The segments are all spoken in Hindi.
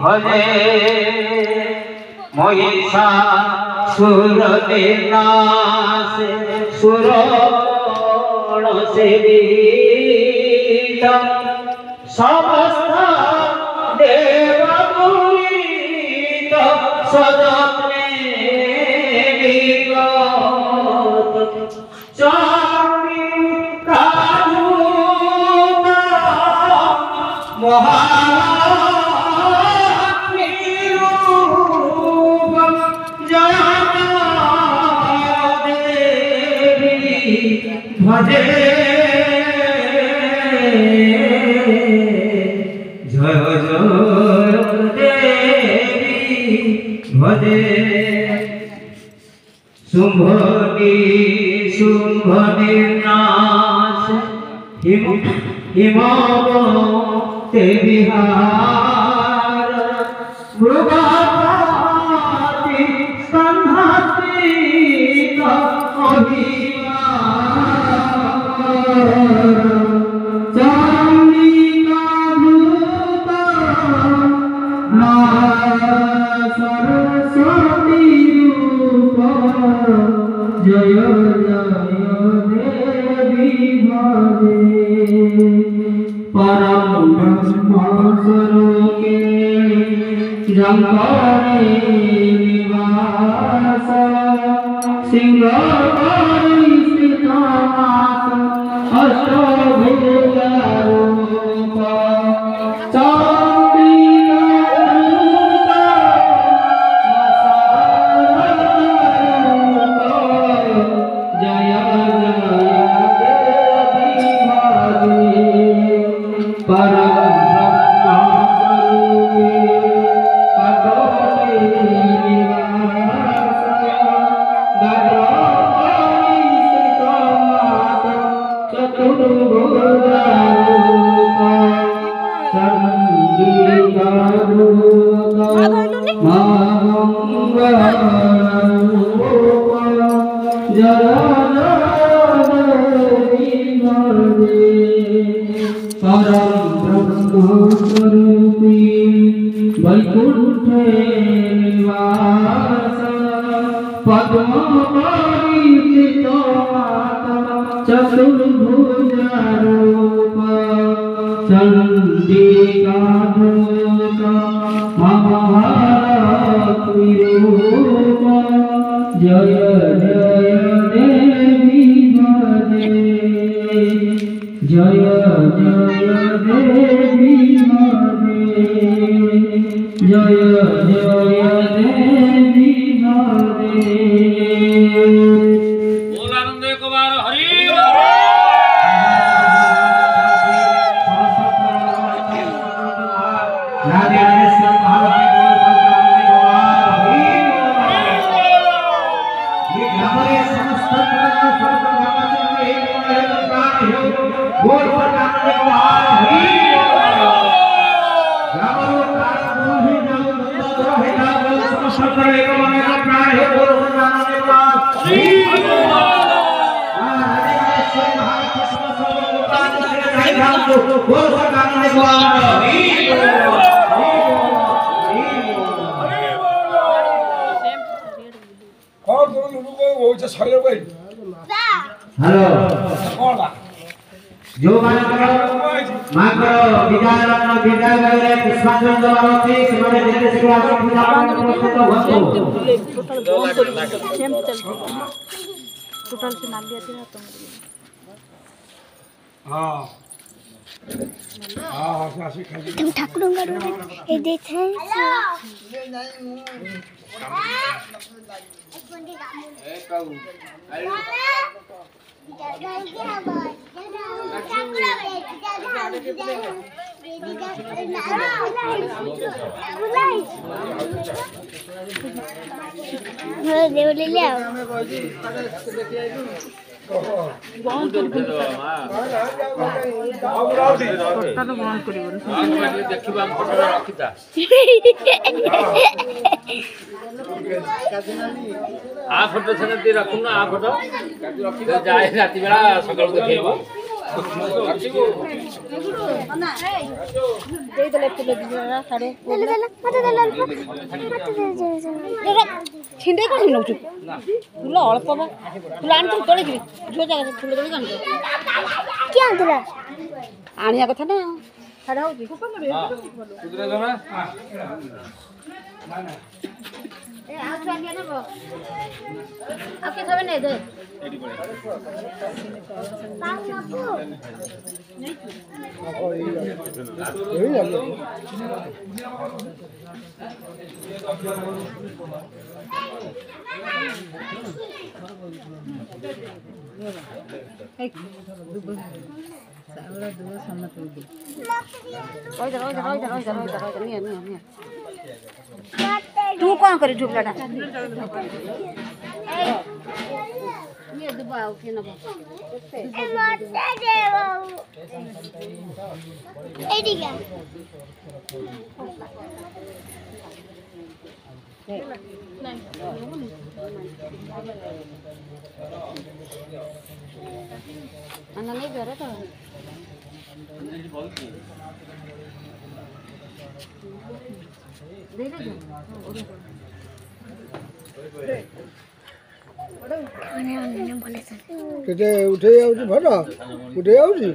भजे महिषासुरनाशे सुरण सेवितं समस्त देवपूजित सजत्ने विगत चण्डिकाधूत महालक्ष्मीरूपं जय देवी भजे जय जय देवी भजे शुम्भनिर्नाश हिमवते विहार मृगपाति स्कन्धात्रिक अभिवार चण्डिकाधूत मा सरस्वती रूप जय जय देवी भजे परम ब्रह्म स्वरूपे जंगले निवास सिंहधारी स्थित अष्टभुज रूप वैकुंठे निवास पद्मपरिचित चतुर्भुज रूप चण्डिकाधूत महालक्ष्मी रूप जय जय देवी भजे जय जय देवी भजे जय जय देवी भजे बोल आनंद एक बार हरि राधे राधेश्वर महारानी ये ग्रामरे समस्त बोल पर आनंद एक बार हरि ग्रामरो कारण ही जाओ नंदा है ना समस्त एक मन का प्राण है बोल पर आनंद एक बार हरि राधे राधेश्वर महारानी समस्त बोल पर आनंद एक बार हरि हेलो जो मानकर माकर विद्यालय विद्यालय पुष्पांजलि दबावती समाज देते से आसन पूजा प्रस्तुत टोटल से नाम दिया था तो हां हां सासी खाली तुम ठाकुर का ये देखे ले ले आ फोटो छाती रखुना आ फोटो जाए राति बेला सकाळ देखैबो छिंडे को छिंडो छु फूल अल्प बा फूल आन तो तोड़े कि जो जगह फूल तोड़े आन क्या आंतला आनिया कथा ना साडा होची कुदरे जमा ए आ चालिया ना आपके थवे नहीं दे तू कौन करे झुकलाटा ये दुबाओ के ना अन्ना नहीं करे तो दे दे କେତେ ଉଠେଇ ଯାଉଛି ଭଲ ଉଠେଇ ଯାଉଛି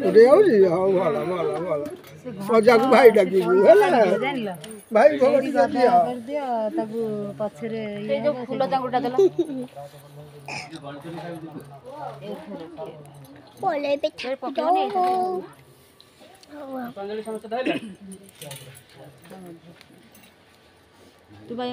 ଉଠେଇ ଯାଉଛି ହଉ ଭଲ ଭଲ ଭଲ ମଜାକୁ ଭାଇ ଡାକିବୁ ହେଲା ଭାଇ ଭଲ ଟିକେ ଦିଅ ତାକୁ ପଛରେ ସେ ଯୋଉ ଫୁଲ ତାଙ୍ଗୁଟା ଦେଲା ପଳେ ପେଟ ପକେଇନି पंजली समस्त धैले तू भाई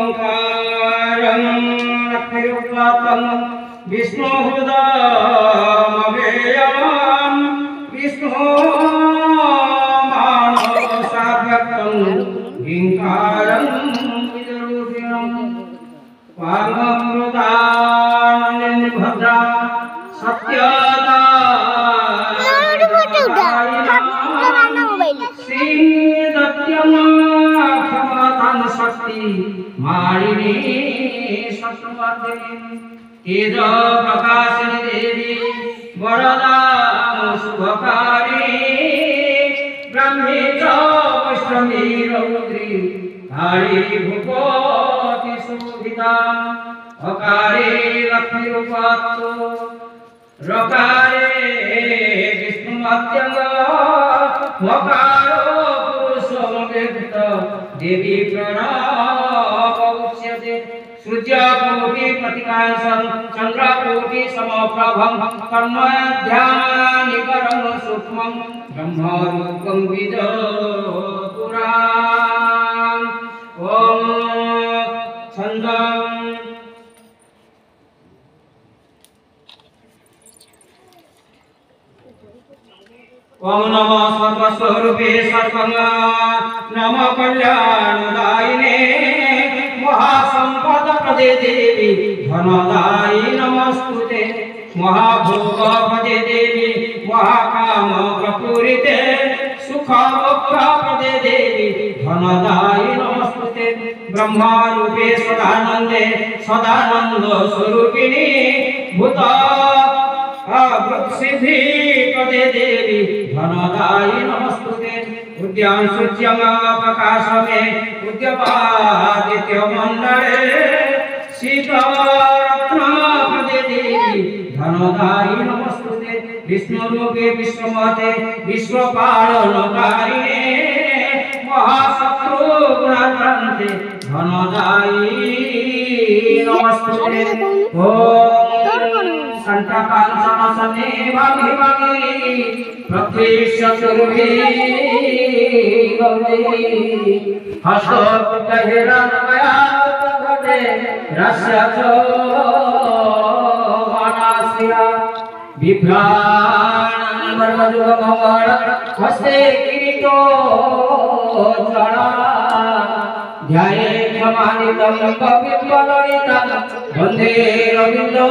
ओंकारं लक्ष्मीपातं विष्णुहृदयमव्ययं विष्णुमानसाभक्तं हिंकारं विदुरूपिणं वाममृतानन्दभद्रा सत्यदा शक्ति मारिणी सत्सवर्धिनी तेज प्रकाशिनी देवी वरदा शुभकारिणी ब्रह्मी च वैष्णवी रौद्री धारी भूपति शोभिता अकारे लक्ष्मी रूपत्तो रकारे विष्णु अत्यंग मकारो पुरुषोव्यक्त देवी प्रणव उच्यते सूर्यकोटि प्रतिकाशं चंद्रकोटि समप्रभं तन्मध्यानिकरं सूक्ष्मं ब्रह्मरूपं विदुराम् ॐ छन्दम् ओम नमः सर्वस्वरूपे सर्वंगा नमः कल्याणदायिने महासंपद प्रदे देवी धनदायि नमस्तुते महाभोग प्रदे देवी महाकाम प्रपूरिते सुख मोक्ष प्रदे देवी धनदायि नमस्तुते ब्रह्मरूपे सदानंदे सदानंद स्वरूपिणी भूत सिद्धि पदे देवी धनदायि नमस्तुते उद्यान सूच्यम प्रकाश में उद्यपादित्य मंडले शीतरत्न पदे देवी धनदायि नमस्तुते विष्णु रूपे विश्वमते विश्वपालनकारिणे महाशत्रु गुणाक्रांते धनदायि नमस्तुते ओम संतापान समसने भागी भागी प्रत्यक्ष सुरभि गौरी हसो कहिरन गया घटे रस्य चो वनासिया विभ्राण वर्मजुग मंगल हस्ते किरीटो चढ़ा ध्याये क्षमानितं कपिपललितं वंदे रविंद्र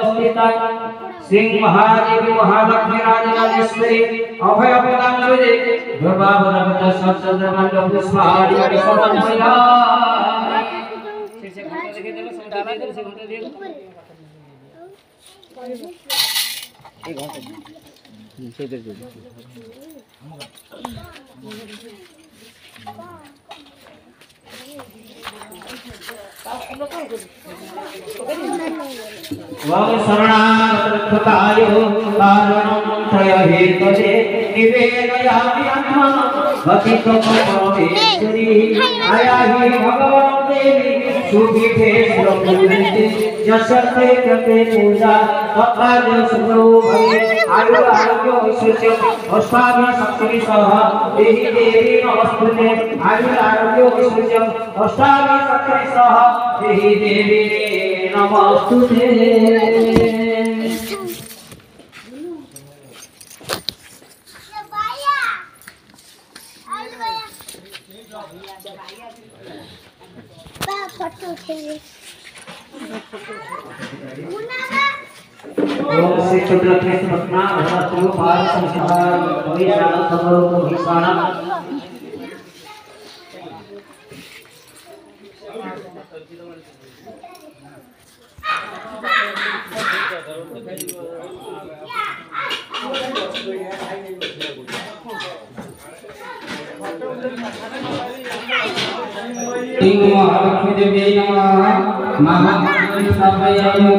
स्थिता सिंह महादेवी महालक्ष्मी राजराजेश्वरी अभय प्रदान दुर्गावरद सत्संद्रमंड पुष्पाणि विश्वमंगला वं शरणागतकृताय कारणं त्रयहेतवे निवेदयामि आत्मं भक्तितो परमेश्वरी आयाहि भगवन् देवी सुपीठे सुरपूजिते यशस्ते कृते पूजा तत्कार्य सुखो भवे आयुरारोग्य ऐश्वर्य अष्टादश शक्ति सह देहि देवी नमस्ते आयुरारोग्य ऐश्वर्य अष्टादश शक्ति सह देहि देवी नमस्ते ओम श्री चंद्रकेश पटना भरतपुर भारत संसार भविष्य खबरों को हिसाना महालक्ष्मी देवी नमः महागणपति स्थापयामि